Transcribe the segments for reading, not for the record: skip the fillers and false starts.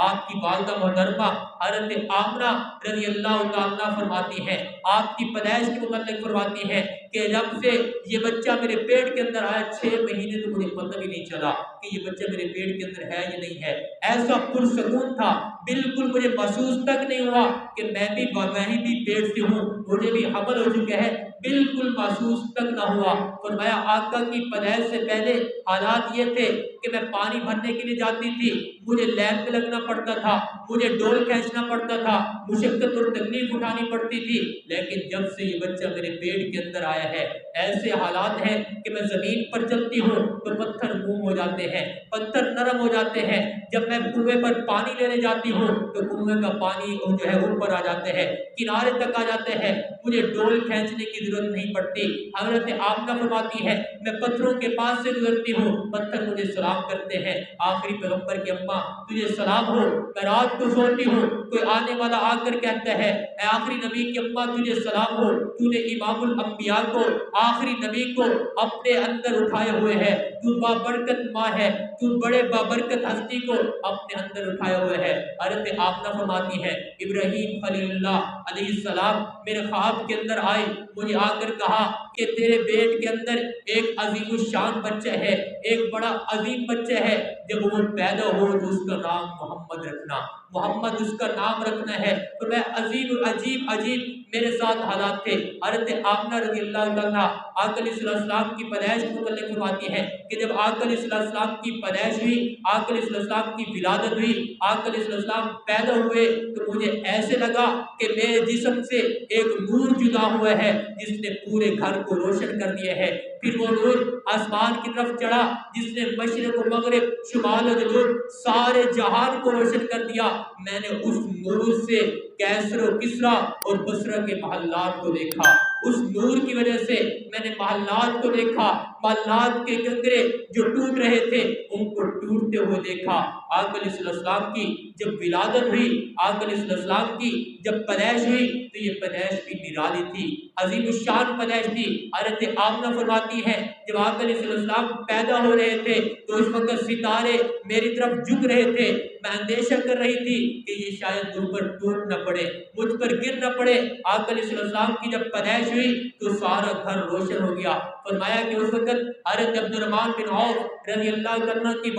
آپ کی والدہ محترمہ حضرت آمنہ رضی اللہ تعالیٰ فرماتی ہیں، آپ کی پیدائش کے متعلق فرماتی ہیں کہ جب سے یہ بچہ میرے پیٹ کے اندر آیا 6 مہینے تو مجھے پتہ بھی نہیں چلا کہ یہ بچہ میرے پیٹ کے اندر ہے یا نہیں ہے۔ ایسا پرسکون تھا، بالکل مجھے محسوس تک نہیں ہوا کہ میں بھی پیٹ سے ہوں، مجھے بھی حمل ہو چکا ہے، بالکل محسوس تک نہ ہوا۔ فرمایا آقا کی پیدائش سے پہلے حالات یہ تھے کہ میں پانی بھرنے کے لیے جاتی تھی، مجھے لین پہ لگنا پڑتا تھا، مجھے ڈول کھینچنا پڑتا تھا، مشقت اور تکلیف اٹھانی پڑتی تھی، لیکن جب سے یہ بچہ میرے پیٹ کے اندر آیا ہے ایسے حالات ہیں کہ میں زمین پر چلتی ہوں تو پتھر موم ہو جاتے ہیں، پتھر نرم ہو جاتے ہیں، جب میں کنویں پر پانی لینے جاتی ہوں تو کنویں کا پانی جو ہے اوپر آ جاتے ہیں، کنارے تک آ جاتے ہیں، مجھے ڈول کھینچنے کی ضرورت نہیں پڑتی۔ حضرت آمنہ فرماتی ہے میں پتھروں کے پاس سے گزرتی ہوں، پتھر مجھے سلام کرتے ہیں، آخری پیغمبر کی اماں تجھے سلام ہو، میں رات کو سوتی ہوں، کوئی آنے والا آ کر کہتا ہے اے آخری نبی کی اماں تجھے سلام ہو، تو نے امام الانبیاء کو، آخری نبی کو اپنے اندر اٹھائے ہوئے ہے، تو بابرکت ماں ہے، تو بڑے بابرکت ہستی کو اپنے اندر اٹھائے ہوئے ہے۔ حضرت آمنہ فرماتی ہے ابراہیم خلیل اللہ علیہ السلام میرے خواب کے اندر آئے، مجھے آ کر کہا کہ تیرے پیٹ کے اندر ایک عظیم الشان بچہ ہے، ایک بڑا عظیم بچہ ہے، جب وہ پیدا ہو تو اس کا نام محمد رکھنا، محمد اس کا نام رکھنا ہے۔ تو میں عجیب میرے ساتھ حالات تھے۔ حضرت آمنہ رضی اللہ عنہا آقا علیہ السلام کی پیدائش کو متعلق فرماتی ہے کہ جب آقا علیہ السلام کی پیدائش ہوئی، آقا علیہ السلام کی ولادت ہوئی، آقا علیہ السلام پیدا ہوئے تو مجھے ایسے لگا کہ میرے جسم سے ایک نور جدا ہوا ہے جس نے پورے گھر کو روشن کر دیا ہے۔ پھر وہ نور آسمان کی طرف چڑھا جس نے مشرق و مغرب، شمال و جنوب سارے جہان کو روشن کر دیا۔ میں نے اس نور سے کیسر و کسرا اور بصرہ کے محلات کو دیکھا، اس نور کی وجہ سے میں نے محلات کو دیکھا، محلات کے کنگرے جو ٹوٹ رہے تھے ان کو ٹوٹتے ہوئے دیکھا۔ آقا علیہ السلام کی جب ولادت ہوئی، آقا علیہ السلام کی جب پیدائش ہوئی تو یہ پیدائش بھی نرالی تھی، عظیم الشان پیدائش تھی۔ حضرت آمنہ فرماتی ہے جب آقا علیہ السلام پیدا ہو رہے تھے تو اس وقت ستارے میری طرف جھک رہے تھے، میں اندیشہ کر رہی تھی کہ یہ شاید مجھ پر ٹوٹ نہ پڑے، مجھ پر گر نہ پڑے۔ آقا علیہ السلام کی جب پیدائش ہوئی تو سارا گھر روشن ہو گیا۔ فرمایا کہ اس وقت حضرت عبد الرحمن بن عوف رضی اللہ عنہ کی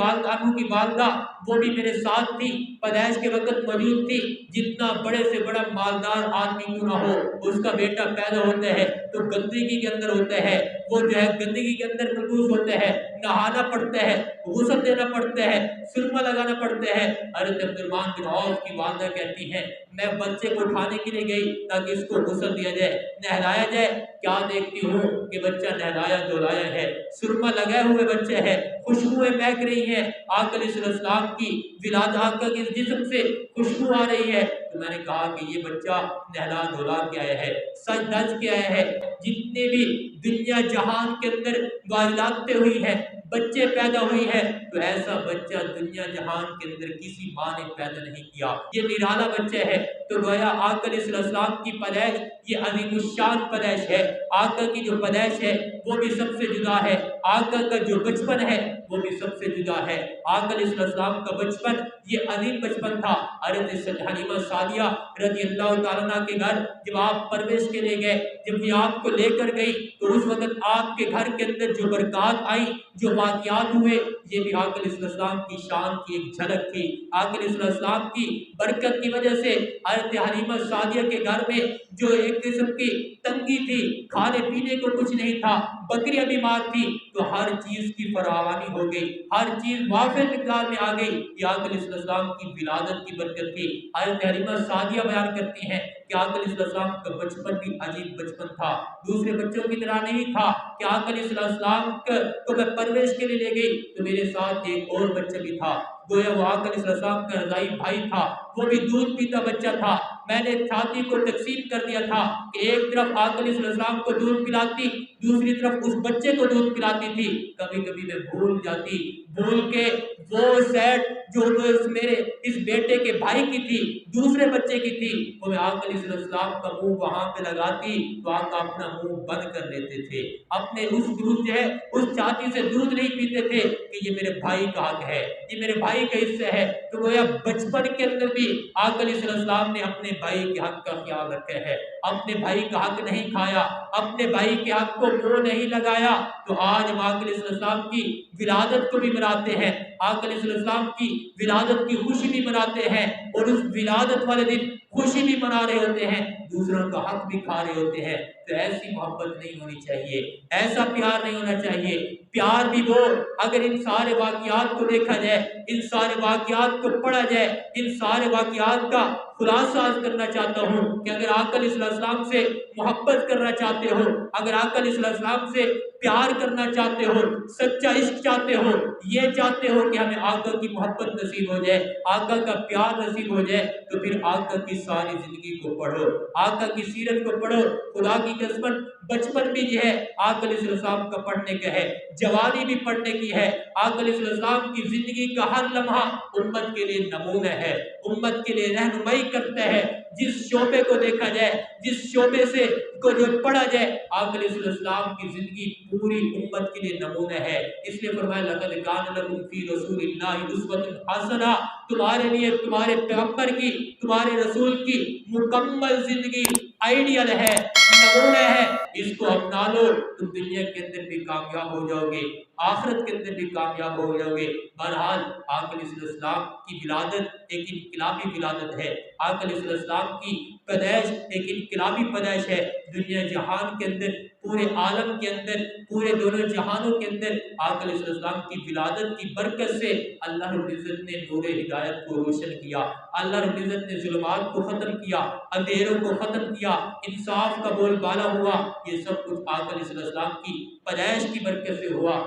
والدہ وہ بھی میرے ساتھ تھی، پیدائش کے وقت موجود تھی۔ جتنا بڑے سے بڑا مالدار آدمی کیوں نہ ہو، اس کا بیٹا پیدا ہوتا ہے تو گندگی کے اندر ہوتا ہے، وہ جو ہے گندگی کے اندر ملبوس ہوتا ہے، نہانا پڑتا ہے، غسل دینا پڑتا ہے، سرما لگانا پڑتا ہے۔ حضرت عبد الرحمن بن عوف کی والدہ کہتی ہیں میں بچے کو اٹھانے کے لیے گئی تاکہ اس کو غسل دیا جائے، نہلایا جائے، کیا دیکھتی ہوں کہ بچہ نہلایا دھلایا ہے، سرما لگائے ہوئے بچہ ہے، خوشبوئیں مہک رہی ہیں، آقا علیہ السلام کی ولادت، آقا کے جسم سے خوشبو آ رہی ہے۔ تو میں نے کہا کہ یہ بچہ نہلا دھلا کے آیا ہے، سج دج کے آیا ہے۔ جتنے بھی دنیا جہان کے اندر والداتیں ہوئی ہیں، بچے پیدا ہوئی ہیں، تو ایسا بچہ دنیا جہان کے اندر کسی ماں نے پیدا نہیں کیا، یہ نرالا بچہ ہے۔ تو گویا آقا علیہ السلام کی پیدائش یہ عظیم الشان پیدائش ہے۔ آقا کی جو پیدائش ہے وہ بھی سب سے جدا ہے، آقا کا جو بچپن ہے وہ بھی سب سے جدا ہے۔ آقا علیہ السلام کا بچپن یہ عظیم بچپن تھا۔ حضرت حلیمہ سعدیہ رضی اللہ تعالیٰ عنہ کے گھر جب آپ پرورش کے لیے گئے، جب یہ آپ کو لے کر گئی تو اس وقت آپ کے گھر کے اندر جو برکات آئی، جو واقعات ہوئے، یہ بھی آقا علیہ السلام کی شان کی ایک جھلک تھی۔ آقا علیہ السلام کی برکت کی وجہ سے حضرت حلیمہ سعدیہ کے گھر میں جو ایک قسم کی تنگی تھی، کھانے پینے کو کچھ نہیں تھا، بکریاں بیمار تھی، تو ہر چیز کی فراوانی ہو گئی، ہر چیز وافر مقدار میں آ گئی۔ یہ آقا علیہ السلام کی ولادت کی برکت تھی۔ حضرت حلیمہ سعدیہ بیان کرتی ہیں کہ آقا علیہ السلام کا بچپن بھی عجیب بچپن تھا، دوسرے بچوں کی طرح نہیں تھا کہ آقا علیہ السلام کو میں پرورش کے لیے لے گئی تو میرے ساتھ ایک اور بچہ بھی تھا، گویا وہ آقا علیہ السلام کا رضائی بھائی تھا، وہ بھی دودھ پیتا بچہ تھا۔ میں نے چھاتی کو تقسیم کر دیا تھا کہ ایک طرف آقا علیہ السلام کو دودھ پلاتی، دوسری طرف اس بچے کو دودھ پلاتی تھی۔ کبھی کبھی میں بھول جاتی، بھول کے وہ سیٹ جو میرے اس بیٹے کے بھائی کی تھی، دوسرے بچے کی تھی، وہ میں آقا علیہ السلام کا منہ وہاں پہ لگاتی تو آقا اپنا منہ بند کر لیتے تھے، اپنے اس دودھ جو ہے اس چھاتی سے دودھ نہیں پیتے تھے کہ یہ میرے بھائی کا حق ہے، یہ میرے بھائی کا حصہ ہے۔ تو گویا بچپن کے اندر بھی آقا علیہ السلام نے اپنے بھائی کے حق کا خیال رکھا ہے، اپنے بھائی کا حق نہیں کھایا، اپنے بھائی کے حق کو منہ نہیں لگایا۔ تو آج ہم آقا علیہ السلام کی ولادت کو بھی مناتے ہیں، آقا علیہ السلام کی ولادت کی خوشی بھی مناتے ہیں، اور اس ولادت والے دن خوشی بھی منا رہے ہوتے ہیں، دوسروں کا حق بھی کھا رہے ہوتے ہیں۔ تو ایسی محبت نہیں ہونی چاہیے، ایسا پیار نہیں ہونا چاہیے۔ پیار بھی وہ اگر ان سارے واقعات کو دیکھا جائے، ان سارے واقعات کو پڑھا جائے، ان سارے واقعات کا خلاصہ عرض کرنا چاہتا ہوں کہ اگر آقا علیہ السلام سے محبت کرنا چاہتے ہو، اگر آقا علیہ السلام سے پیار کرنا چاہتے ہو، سچا عشق چاہتے ہو، یہ چاہتے ہو کہ ہمیں آقا کی محبت نصیب ہو جائے، آقا کا پیار نصیب ہو جائے، تو پھر آقا کی ساری زندگی کو پڑھو، آقا کی سیرت کو پڑھو۔ خدا کی قسمت بچپن بھی جو ہے آقا علیہ السلام کا پڑھنے کا ہے، جوانی بھی پڑھنے کی ہے۔ آقا علیہ السلام کی زندگی کا ہر لمحہ امت کے لیے نمونہ ہے، امت کے لیے رہنمائی کرتا ہے۔ جس شعبے کو دیکھا جائے، جس شعبے سے کو جو پڑھا جائے، آقا علیہ السلام کی زندگی پوری امت کے لیے نمونہ ہے۔ اس لیے فرمایا لقد کان لکم فی رسول اللہ اسوۃ حسنہ، تمہارے لیے تمہارے پیغمبر کی، تمہارے رسول کی مکمل زندگی آئیڈیل ہے، نمونہ ہے، اس کو اپنا لو، تم دنیا کے اندر بھی کامیاب ہو جاؤ گے، آخرت کے اندر بھی کامیاب ہو جاؤ گے۔ بہرحال آقا علیہ السلام کی ولادت ایک انقلابی ولادت ہے، آقا علیہ السلام کی پیدائش ایک انقلابی پیدائش ہے۔ دنیا جہان کے اندر، پورے عالم کے اندر، پورے دونوں جہانوں کے اندر آقا علیہ السلام کی ولادت کی برکت سے اللہ رب العزت نے نور ہدایت کو روشن کیا، اللہ رب العزت نے ظلمات کو ختم کیا، اندھیروں کو ختم کیا، انصاف کا بول بالا ہوا۔ یہ سب کچھ آقا علیہ السلام کی پیدائش کی برکت سے ہوا۔